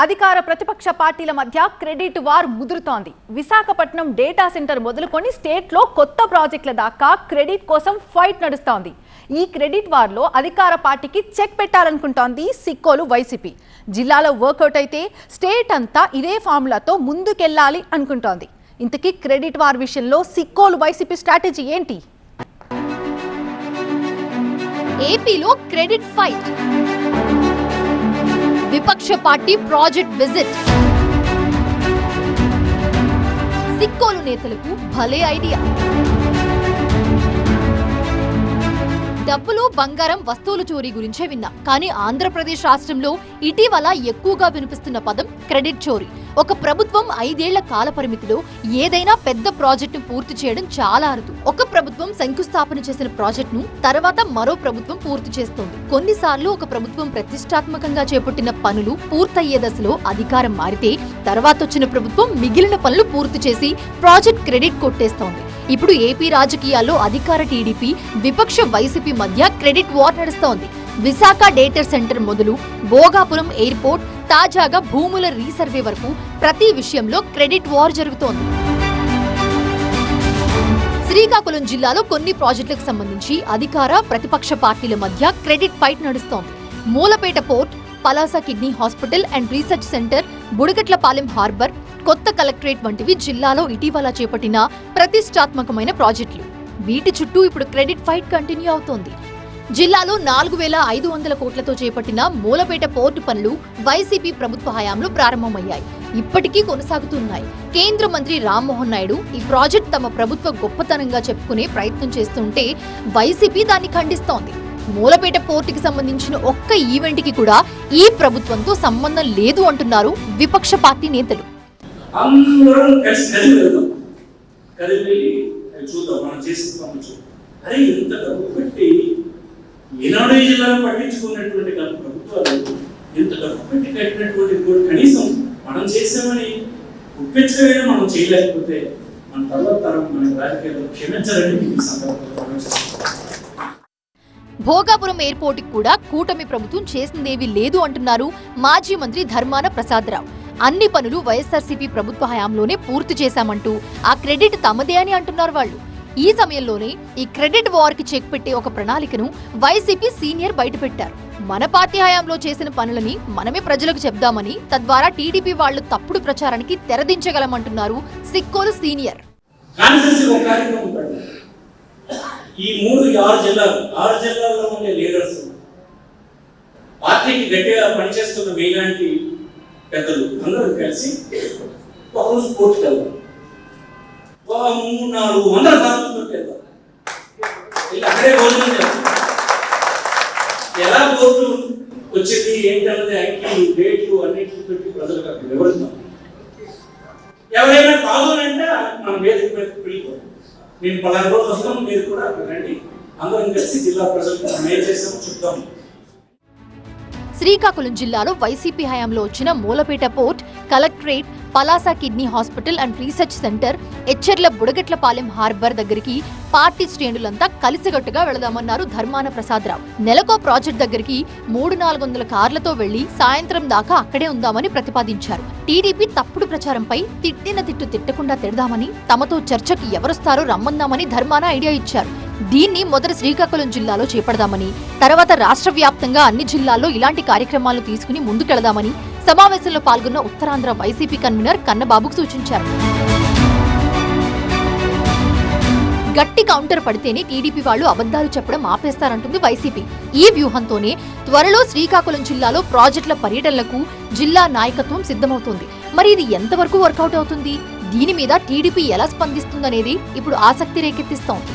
అధికార ప్రతిపక్ష పార్టీల మధ్య క్రెడిట్ వార్ ముదురుతోంది. విశాఖపట్నం డేటా సెంటర్ మొదలుకొని స్టేట్లో కొత్త ప్రాజెక్టుల దాకా క్రెడిట్ కోసం ఫైట్ నడుస్తోంది. ఈ క్రెడిట్ వార్లో అధికార పార్టీకి చెక్ పెట్టాలనుకుంటోంది సిక్కోలు వైసీపీ. జిల్లాలో వర్కౌట్ అయితే స్టేట్ అంతా ఇదే ఫార్ములాతో ముందుకెళ్లాలి అనుకుంటోంది. ఇంతకీ క్రెడిట్ వార్ విషయంలో సిక్కోలు వైసీపీ స్ట్రాటజీ ఏంటి? ఏపీలో క్రెడిట్ ఫైట్, విపక్ష పార్టీ ప్రాజెక్ట్ విజిట్, సిక్కోలు నేతలకు భలే ఐడియా. డబ్బులు, బంగారం, వస్తువుల చోరీ గురించే విన్నాం. కానీ ఆంధ్రప్రదేశ్ రాష్ట్రంలో ఇటీవల ఎక్కువగా వినిపిస్తున్న పదం క్రెడిట్ చోరీ. ఒక ప్రభుత్వం 5 ఏళ్ల కాల పరిమితిలో ఏదైనా పెద్ద ప్రాజెక్టును పూర్తి చేయడం చాలా అరుదు. ఒక ప్రభుత్వం శంకుస్థాపన చేసిన ప్రాజెక్టును తర్వాత మరో ప్రభుత్వం పూర్తి చేస్తోంది. కొన్నిసార్లు ఒక ప్రభుత్వం ప్రతిష్టాత్మకంగా చేపట్టిన పనులు పూర్తయ్యే దశలో అధికారం మారితే తర్వాత వచ్చిన ప్రభుత్వం మిగిలిన పనులు పూర్తి చేసి ప్రాజెక్ట్ క్రెడిట్ కొట్టేస్తోంది. ఇప్పుడు ఏపీ రాజకీయాల్లో అధికార టీడీపీ, విపక్ష వైసీపీ మధ్య క్రెడిట్ వార్ నడుస్తోంది. విశాఖ డేటా సెంటర్ మొదలు భోగాపురం ఎయిర్పోర్ట్, తాజాగా భూముల రీసర్వే వరకు ప్రతి విషయంలో క్రెడిట్ వార్ జరుగుతోంది. శ్రీకాకుళం జిల్లాలో కొన్ని ప్రాజెక్టులకు సంబంధించి అధికార ప్రతిపక్ష పార్టీల మధ్య క్రెడిట్ ఫైట్ నడుస్తోంది. Mulapeta port, Palasa kidney hospital and research centre, Budagatlapalem harbour, కొత్త కలెక్టరేట్ వంటివి జిల్లాలో ఇటీవల చేపట్టిన ప్రతిష్టాత్మకమైన ప్రాజెక్టులు. వీటి చుట్టూ ఇప్పుడు క్రెడిట్ ఫైట్ కంటిన్యూ అవుతోంది. జిల్లాలో 4500 కోట్లతో చేపట్టిన మూలపేట పోర్టు పనులు వైసీపీ ప్రభుత్వ హయాంలో ప్రారంభమయ్యాయి. ఇప్పటికీ కొనసాగుతున్నాయి. కేంద్ర మంత్రి రామ్మోహన్ నాయుడు ఈ ప్రాజెక్ట్ తమ ప్రభుత్వ గొప్పతనంగా చెప్పుకునే ప్రయత్నం చేస్తుంటే వైసీపీ దాన్ని ఖండిస్తోంది. మూలపేట పోర్టుకి సంబంధించిన ఒక్క ఈవెంట్ కి కూడా ఈ ప్రభుత్వంతో సంబంధం లేదు అంటున్నారు విపక్ష పార్టీ నేతలు. ఈనాడు జిల్లాను పట్టించుకున్నటువంటి ప్రభుత్వాలు ఇంత డబ్బు పెట్టి కట్టినటువంటి కనీసం మనం చేసామని ఒప్పించడమే మనం చేయలేకపోతే మన తర్వాత తరం మన రాజకీయాల్లో క్షమించాలని ఈ సందర్భంగా. భోగాపురం ఎయిర్పోర్ట్ కూడా కూటమి ప్రభుత్వం చేసిందేవీ లేదు అంటున్నారు మాజీ మంత్రి ధర్మాన ప్రసాదరావు. అన్ని పనులు వైఎస్ఆర్సీపీ ప్రభుత్వ హయాంలోనే పూర్తి చేశామంటూ ఆ క్రెడిట్ తమదే అని అంటున్నారు వాళ్ళు. ఈ సమయంలోనే ఈ క్రెడిట్ వార్ కి చెక్ పెట్టే ఒక ప్రణాళికను వైసీపీ సీనియర్ బయటపెట్టారు. మన పార్టీ హయాంలో చేసిన పనులని మనమే ప్రజలకు చెప్దామని, తద్వారా టీడీపీ వాళ్లు తప్పుడు ప్రచారానికి తెరదించగలమంటున్నారు సిక్కోలు సీనియర్. ఈ 6 జిల్లాల్లో ఉండే లీడర్స్, పార్టీకి గట్టిగా పనిచేస్తున్న మీలాంటి పెద్దలు అందరూ కలిసి ఒకరోజు కోర్టుకు వెళ్దాం. 300-400 సార్లు వెళ్దాం. అక్కడే భోజనం చేస్తాం. ఎలా కోర్టు వచ్చింది ఏంటన్నది అంకెలు, డేట్లు అన్నింటిని పెట్టి ప్రజలకు అక్కడ వివరిస్తాం. ఎవరైనా కాదు అంటే మనం వేదిక మీద వెళ్ళిపోతాం. నేను 10 రోజులు వస్తాము, మీరు కూడా అక్కడ రండి, అందరం కలిసి జిల్లా ప్రజలకు మనం ఏం చేస్తామో చెప్తాము. శ్రీకాకుళం జిల్లాలో వైసీపీ హయాంలో వచ్చిన Mulapeta port, collectorate, Palasa kidney hospital and research centre, Etcherla Budagatlapalem harbour దగ్గరికి పార్టీ శ్రేణులంతా కలిసికట్టుగా వెళదామన్నారు ధర్మాన ప్రసాదరావు. నెలకో ప్రాజెక్ట్ దగ్గరికి 300-400 కార్లతో వెళ్లి సాయంత్రం దాకా అక్కడే ఉందామని ప్రతిపాదించారు. టీడీపీ తప్పుడు ప్రచారంపై తిట్టిన తిట్టు తిట్టకుండా తిడదామని, తమతో చర్చకి ఎవరొస్తారో రమ్మందామని ధర్మాన ఐడియా ఇచ్చారు. దీన్ని మొదట శ్రీకాకుళం జిల్లాలో చేపడదామని, తర్వాత రాష్ట్ర వ్యాప్తంగా అన్ని జిల్లాల్లో ఇలాంటి కార్యక్రమాలను తీసుకుని ముందుకెళదామని సమావేశంలో పాల్గొన్న ఉత్తరాంధ్ర వైసీపీ కన్వీనర్ కన్నబాబుకు సూచించారు. గట్టి కౌంటర్ పడితేనే టీడీపీ వాళ్లు అబద్ధాలు చెప్పడం ఆపేస్తారంటుంది వైసీపీ. ఈ వ్యూహంతోనే త్వరలో శ్రీకాకుళం జిల్లాలో ప్రాజెక్టుల పర్యటనలకు జిల్లా నాయకత్వం సిద్ధమవుతోంది. మరి ఇది ఎంతవరకు వర్కౌట్ అవుతుంది? దీని మీద టీడీపీ ఎలా స్పందిస్తుందనేది ఇప్పుడు ఆసక్తి రేకెత్తిస్తోంది.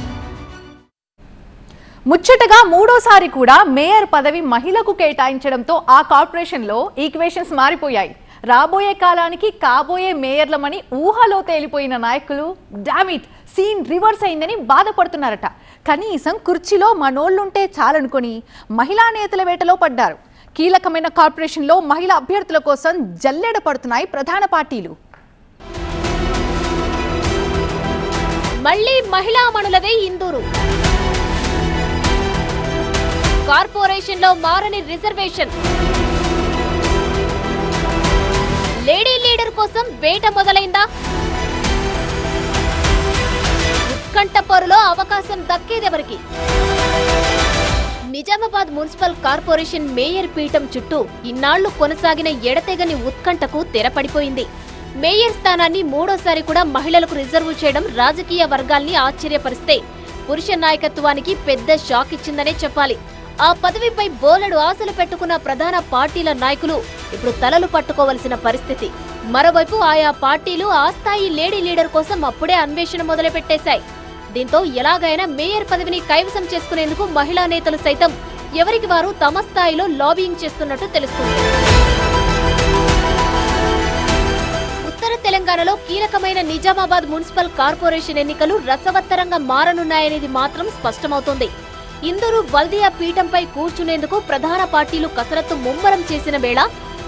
ముచ్చటగా మూడోసారి కూడా మేయర్ పదవి మహిళకు కేటాయించడంతో ఆ కార్పొరేషన్లో ఈక్వేషన్స్ మారిపోయాయి. రాబోయే కాలానికి కాబోయే మేయర్లమని ఊహలో తేలిపోయిన నాయకులు డామిట్ సీన్ రివర్స్ అయిందని బాధపడుతున్నారట. కనీసం కుర్చీలో మనోళ్లుంటే చాలనుకొని మహిళా నేతల వేటలో పడ్డారు. కీలకమైన కార్పొరేషన్లో మహిళా అభ్యర్థుల కోసం జల్లెడ పడుతున్నాయి ప్రధాన పార్టీలు. మళ్లీ మహిళా మణులదే ఇందూరు. కార్పొరేషన్లో మారని రిజర్వేషన్. వేట మొదలైందా? ఉత్కంఠ పోరులో అవకాశం దక్కేదెవరికి? నిజామాబాద్ మున్సిపల్ కార్పొరేషన్ మేయర్ పీఠం చుట్టూ ఇన్నాళ్లు కొనసాగిన ఎడతెగని ఉత్కంఠకు తెరపడిపోయింది. మేయర్ స్థానాన్ని మూడోసారి కూడా మహిళలకు రిజర్వ్ చేయడం రాజకీయ వర్గాల్ని ఆశ్చర్యపరిస్తే పురుష నాయకత్వానికి పెద్ద షాక్ ఇచ్చిందనే చెప్పాలి. ఆ పదవిపై బోలెడు ఆశలు పెట్టుకున్న ప్రధాన పార్టీల నాయకులు ఇప్పుడు తలలు పట్టుకోవలసిన పరిస్థితి. మరోవైపు ఆయా పార్టీలు ఆ స్థాయి లేడీ లీడర్ కోసం అప్పుడే అన్వేషణ మొదలుపెట్టేశాయి. దీంతో ఎలాగైనా మేయర్ పదవిని కైవసం చేసుకునేందుకు మహిళా నేతలు సైతం ఎవరికి వారు తమ స్థాయిలో లాబియింగ్ చేస్తున్నట్టు తెలుస్తుంది. ఉత్తర తెలంగాణలో కీలకమైన నిజామాబాద్ మున్సిపల్ కార్పొరేషన్ ఎన్నికలు రసవత్తరంగా మారనున్నాయనేది మాత్రం స్పష్టమవుతోంది. ఇందూరు బల్దియా పీఠంపై కూర్చునేందుకు ప్రధాన పార్టీలు కసరత్తు ముమ్మరం చేసిన వేళ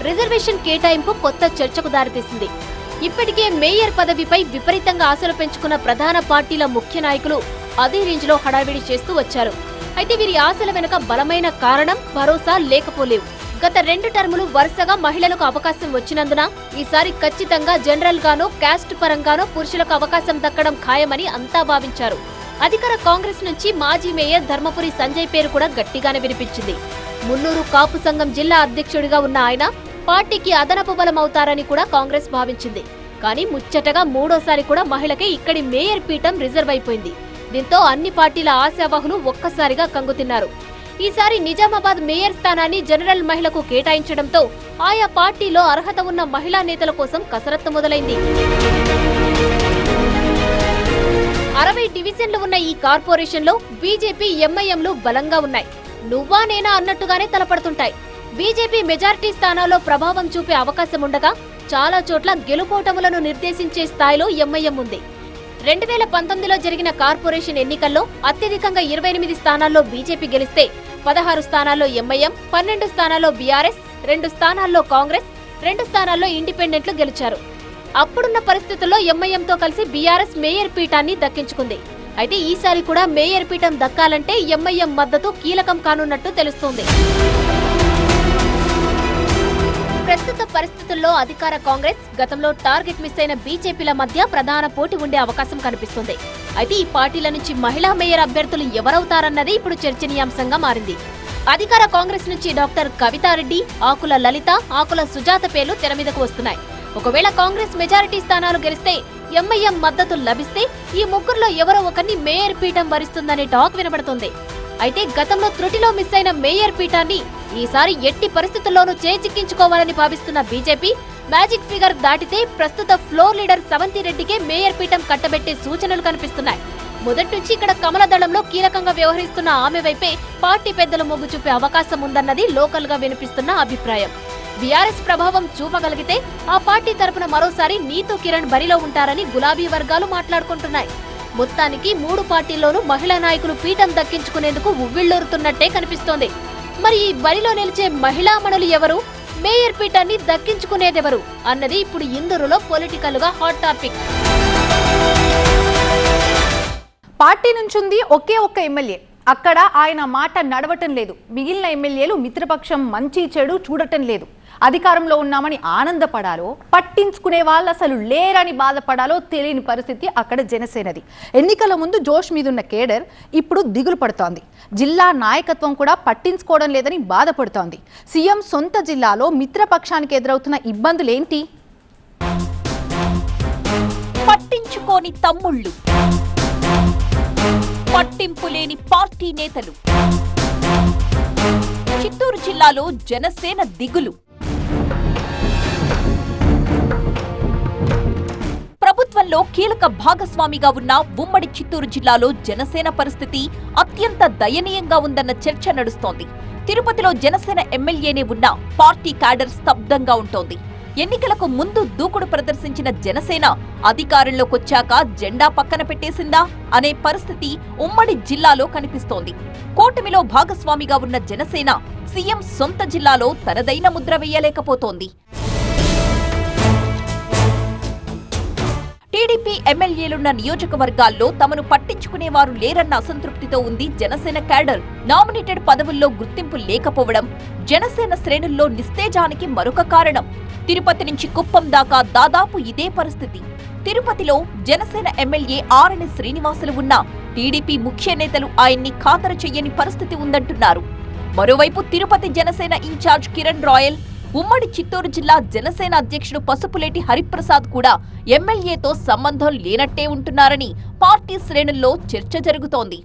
రిజర్వేషన్ కేటాయింపు కొత్త చర్చకు దారితీసింది. ఇప్పటికే మేయర్ పదవిపై విపరీతంగా ఆశలు పెంచుకున్న ప్రధాన పార్టీల ముఖ్య నాయకులు అదే రేంజ్లో హడావిడి చేస్తూ వచ్చారు. అయితే వీరి ఆశల వెనుక బలమైన కారణం, భరోసా లేకపోలేవు. గత 2 టర్ములు వరుసగా మహిళలకు అవకాశం వచ్చినందున ఈసారి ఖచ్చితంగా జనరల్ గానో క్యాస్ట్ పరంగానో పురుషులకు అవకాశం దక్కడం ఖాయమని అంతా భావించారు. అధికార కాంగ్రెస్ నుంచి మాజీ మేయర్ ధర్మపురి సంజయ్ పేరు కూడా గట్టిగానే వినిపించింది. మున్నూరు కాపు సంఘం జిల్లా అధ్యక్షుడిగా ఉన్న ఆయన పార్టీకి అదనపు బలం అవుతారని కూడా కాంగ్రెస్ భావించింది. కానీ ముచ్చటగా మూడోసారి కూడా మహిళకే ఇక్కడి మేయర్ పీఠం రిజర్వ్ అయిపోయింది. దీంతో అన్ని పార్టీల ఆశావహులు ఒక్కసారిగా కంగుతిన్నారు. ఈసారి నిజామాబాద్ మేయర్ స్థానాన్ని జనరల్ మహిళకు కేటాయించడంతో ఆయా పార్టీలో అర్హత ఉన్న మహిళా నేతల కోసం కసరత్తు మొదలైంది. 60 డివిజన్లు ఉన్న ఈ కార్పొరేషన్లో బీజేపీ, ఎంఐఎంలు బలంగా ఉన్నాయి. నువ్వా నేనా అన్నట్టుగానే తలపడుతుంటాయి. బీజేపీ మెజారిటీ స్థానాల్లో ప్రభావం చూపే అవకాశం ఉండగా చాలా చోట్ల గెలుపోటములను నిర్దేశించే స్థాయిలో ఎంఐఎం ఉంది. 2019లో జరిగిన కార్పొరేషన్ ఎన్నికల్లో అత్యధికంగా 28 స్థానాల్లో బీజేపీ గెలిస్తే 16 స్థానాల్లో ఎంఐఎం, 12 స్థానాల్లో బీఆర్ఎస్, 2 స్థానాల్లో కాంగ్రెస్, 2 స్థానాల్లో ఇండిపెండెంట్లు గెలిచారు. అప్పుడున్న పరిస్థితుల్లో ఎంఐఎంతో కలిసి బీఆర్ఎస్ మేయర్ పీఠాన్ని దక్కించుకుంది. అయితే ఈసారి కూడా మేయర్ పీఠం దక్కాలంటే ఎంఐఎం మద్దతు కీలకం కానున్నట్టు తెలుస్తోంది. ప్రస్తుత పరిస్థితుల్లో అధికార కాంగ్రెస్, గతంలో టార్గెట్ మిస్ అయిన బీజేపీల మధ్య ప్రధాన పోటీ ఉండే అవకాశం కనిపిస్తుంది. అయితే ఈ పార్టీల నుంచి మహిళా మేయర్ అభ్యర్థులు ఎవరవుతారన్నది ఇప్పుడు చర్చనీయాంశంగా మారింది. అధికార కాంగ్రెస్ నుంచి డాక్టర్ కవితారెడ్డి, ఆకుల లలిత, ఆకుల సుజాత పేర్లు తెర మీదకు వస్తున్నాయి. ఒకవేళ కాంగ్రెస్ మెజారిటీ స్థానాలు గెలిస్తే ఎంఐఎం మద్దతు లభిస్తే ఈ ముగ్గురులో ఎవరో ఒకరిని మేయర్ పీఠం వరిస్తుందనే టాక్ వినబడుతుంది. అయితే గతంలో త్రుటిలో మిస్ అయిన మేయర్ పీఠాన్ని ఈసారి ఎట్టి పరిస్థితుల్లోనూ చేజిక్కించుకోవాలని భావిస్తున్న బీజేపీ మ్యాజిక్ ఫిగర్ దాటితే ప్రస్తుత ఫ్లోర్ లీడర్ సవంతి రెడ్డికే మేయర్ పీఠం కట్టబెట్టే సూచనలు కనిపిస్తున్నాయి. మొదటి నుంచి ఇక్కడ కమలదళంలో కీలకంగా వ్యవహరిస్తున్న ఆమె వైపే పార్టీ పెద్దలు మొగ్గు చూపే అవకాశం ఉందన్నది లోకల్ గా వినిపిస్తున్న అభిప్రాయం. బీఆర్ఎస్ ప్రభావం చూపగలిగితే ఆ పార్టీ తరపున మరోసారి నీతూ కిరణ్ బరిలో ఉంటారని గులాబీ వర్గాలు మాట్లాడుకుంటున్నాయి. మొత్తానికి 3 పార్టీల్లోనూ మహిళా నాయకులు పీఠం దక్కించుకునేందుకు ఉవ్విళ్లూరుతున్నట్టే కనిపిస్తోంది. మరి ఈ బరిలో నిలిచే మహిళామణులు ఎవరు, మేయర్ పీఠాన్ని దక్కించుకునేదెవరు అన్నది ఇప్పుడు ఇందూరులో పొలిటికల్ గా హాట్ టాపిక్. పార్టీ నుంచుంది ఒకే ఒక్క ఎమ్మెల్యే. అక్కడ ఆయన మాట నడవటం లేదు. మిగిలిన ఎమ్మెల్యేలు మిత్రపక్షం మంచి చెడు చూడటం లేదు. అధికారంలో ఉన్నామని ఆనందపడాలో, పట్టించుకునే వాళ్ళు అసలు లేరని బాధపడాలో తెలియని పరిస్థితి అక్కడ జనసేనది. ఎన్నికల ముందు జోష్ మీదున్న కేడర్ ఇప్పుడు దిగులు పడుతోంది. జిల్లా నాయకత్వం కూడా పట్టించుకోవడం లేదని బాధపడుతోంది. సీఎం సొంత జిల్లాలో మిత్రపక్షానికి ఎదురవుతున్న ఇబ్బందులేంటి? పట్టించుకోని తమ్ముళ్ళు, పట్టింపు లేని పార్టీ నేతలు. చిత్తూరు జిల్లాలో జనసేన దిగులు. ప్రభుత్వంలో కీలక భాగస్వామిగా ఉన్న ఉమ్మడి చిత్తూరు జిల్లాలో జనసేన పరిస్థితి అత్యంత దయనీయంగా ఉందన్న చర్చ నడుస్తోంది. తిరుపతిలో జనసేన ఎమ్మెల్యేనే ఉన్నా పార్టీ క్యాడర్ స్తబ్దంగా ఉంటోంది. ఎన్నికలకు ముందు దూకుడు ప్రదర్శించిన జనసేన అధికారంలోకొచ్చాక జెండా పక్కన పెట్టేసిందా అనే పరిస్థితి ఉమ్మడి జిల్లాలో కనిపిస్తోంది. కూటమిలో భాగస్వామిగా ఉన్న జనసేన సీఎం సొంత జిల్లాలో తనదైన ముద్ర వేయలేకపోతోంది. టీడీపీ ఎమ్మెల్యేలున్న నియోజకవర్గాల్లో తమను పట్టించుకునేవారు లేరన్న అసంతృప్తితో ఉంది జనసేన క్యాడర్. నామినేటెడ్ పదవుల్లో గుర్తింపు లేకపోవడం జనసేన శ్రేణుల్లో నిస్తేజానికి మరొక కారణం. తిరుపతి నుంచి కుప్పం దాకా దాదాపు ఇదే పరిస్థితి. తిరుపతిలో జనసేన ఎమ్మెల్యే ఆరణి శ్రీనివాసులు ఉన్నా టీడీపీ ముఖ్య నేతలు ఆయన్ని ఖాతరు చెయ్యని పరిస్థితి ఉందంటున్నారు. మరోవైపు తిరుపతి జనసేన ఇన్ఛార్జ్ కిరణ్ రాయల్, ఉమ్మడి చిత్తూరు జిల్లా జనసేన అధ్యక్షుడు పసుపులేటి హరిప్రసాద్ కూడా ఎమ్మెల్యేతో సంబంధం లేనట్టే ఉంటున్నారని పార్టీ శ్రేణుల్లో చర్చ జరుగుతోంది.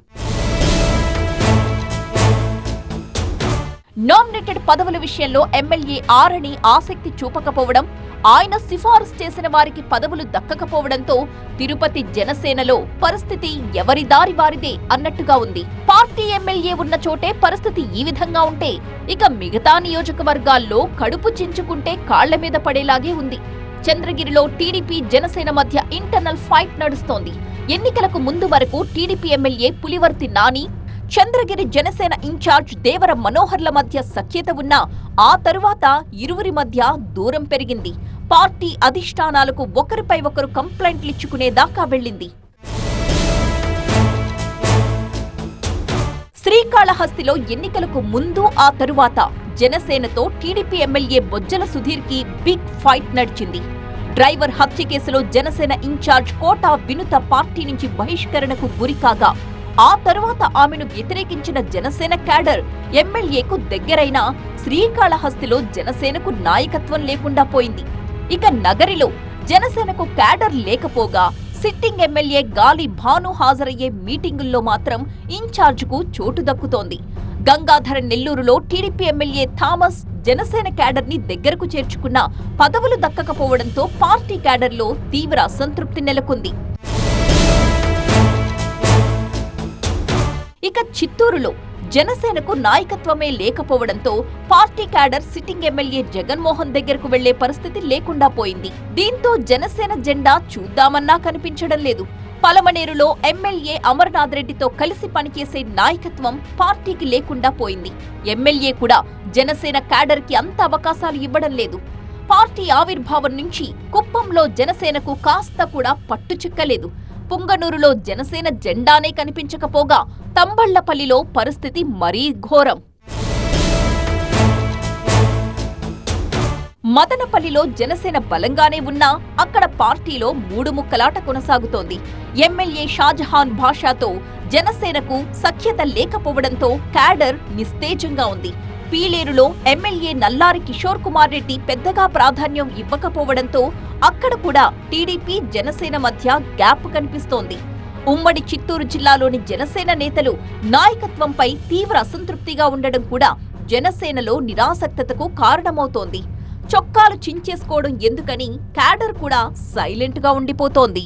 నామినేటెడ్ పదవుల విషయంలో ఎమ్మెల్యే ఆరణి ఆసక్తి చూపకపోవడం, ఆయన సిఫారసు చేసిన వారికి పదవులు దక్కకపోవడంతో తిరుపతి జనసేనలో పరిస్థితి ఎవరి దారి వారిదే అన్నట్టుగా ఉంది. పార్టీ ఎమ్మెల్యే ఉన్న చోటే పరిస్థితి ఈ విధంగా ఉంటే ఇక మిగతా నియోజకవర్గాల్లో కడుపు చించుకుంటే కాళ్ల మీద పడేలాగే ఉంది. చంద్రగిరిలో టీడీపీ జనసేన మధ్య ఇంటర్నల్ ఫైట్ నడుస్తోంది. ఎన్నికలకు ముందు వరకు TDP MLA Pulivarthi Nani, Chandragiri Janasena incharge Devara మనోహర్ల మధ్య సఖ్యత ఉన్నా ఆ తరువాత ఇరువురి మధ్య దూరం పెరిగింది. పార్టీ అధిష్టానాలకు ఒకరిపై ఒకరు కంప్లైంట్లిచ్చుకునేదాకా వెళ్లింది. శ్రీకాళహస్తిలో ఎన్నికలకు ముందు ఆ తరువాత జనసేనతో టీడీపీ ఎమ్మెల్యే బొజ్జల సుధీర్కి బిగ్ ఫైట్ నడిచింది. డ్రైవర్ హత్య కేసులో జనసేన ఇన్ఛార్జ్ కోటా వినుత పార్టీ నుంచి బహిష్కరణకు గురికాగా ఆ తరువాత ఆమెను వ్యతిరేకించిన జనసేన క్యాడర్ ఎమ్మెల్యేకు దగ్గరైన శ్రీకాళహస్తిలో జనసేనకు నాయకత్వం లేకుండా పోయింది. ఇక నగరిలో జనసేనకు క్యాడర్ లేకపోగా సిట్టింగ్ ఎమ్మెల్యే గాలి భాను హాజరయ్యే మీటింగుల్లో మాత్రం ఇన్ఛార్జ్కు చోటు దక్కుతోంది. గంగాధర నెల్లూరులో TDP MLA Thomas Janasena cadre ని దగ్గరకు చేర్చుకున్న పదవులు దక్కకపోవడంతో పార్టీ క్యాడర్లో తీవ్ర అసంతృప్తి నెలకొంది. ఇక చిత్తూరులో జనసేనకు నాయకత్వమే లేకపోవడంతో party cadre sitting MLA Jaganmohan దగ్గరకు వెళ్లే పరిస్థితి లేకుండా పోయింది. దీంతో జనసేన జెండా చూద్దామన్నా కనిపించడం లేదు. పలమనేరులో ఎమ్మెల్యే అమర్నాథ్ రెడ్డితో కలిసి పనిచేసే నాయకత్వం పార్టీకి లేకుండా పోయింది. ఎమ్మెల్యే కూడా జనసేన క్యాడర్ కి అంత అవకాశాలు ఇవ్వడం లేదు. పార్టీ ఆవిర్భావం నుంచి కుప్పంలో జనసేనకు కాస్త కూడా పట్టు చిక్కలేదు. పుంగనూరులో జనసేన జెండానే కనిపించకపోగా తంబళ్లపల్లిలో పరిస్థితి మరీ ఘోరం. మదనపల్లిలో జనసేన బలంగానే ఉన్నా అక్కడ పార్టీలో మూడు ముక్కలాట కొనసాగుతోంది. ఎమ్మెల్యే షాజహాన్ భాషాతో జనసేనకు సఖ్యత లేకపోవడంతో క్యాడర్ నిస్తేజంగా ఉంది. పీలేరులో ఎమ్మెల్యే నల్లారి కిషోర్ కుమార్ రెడ్డి పెద్దగా ప్రాధాన్యం ఇవ్వకపోవడంతో అక్కడ కూడా టీడీపీ జనసేన మధ్య గ్యాప్ కనిపిస్తోంది. ఉమ్మడి చిత్తూరు జిల్లాలోని జనసేన నేతలు నాయకత్వంపై తీవ్ర అసంతృప్తిగా ఉండడం కూడా జనసేనలో నిరాసక్తతకు కారణమవుతోంది. చొక్కాలు చించేసుకోవడం ఎందుకని క్యాడర్ కూడా సైలెంట్ గా ఉండిపోతోంది.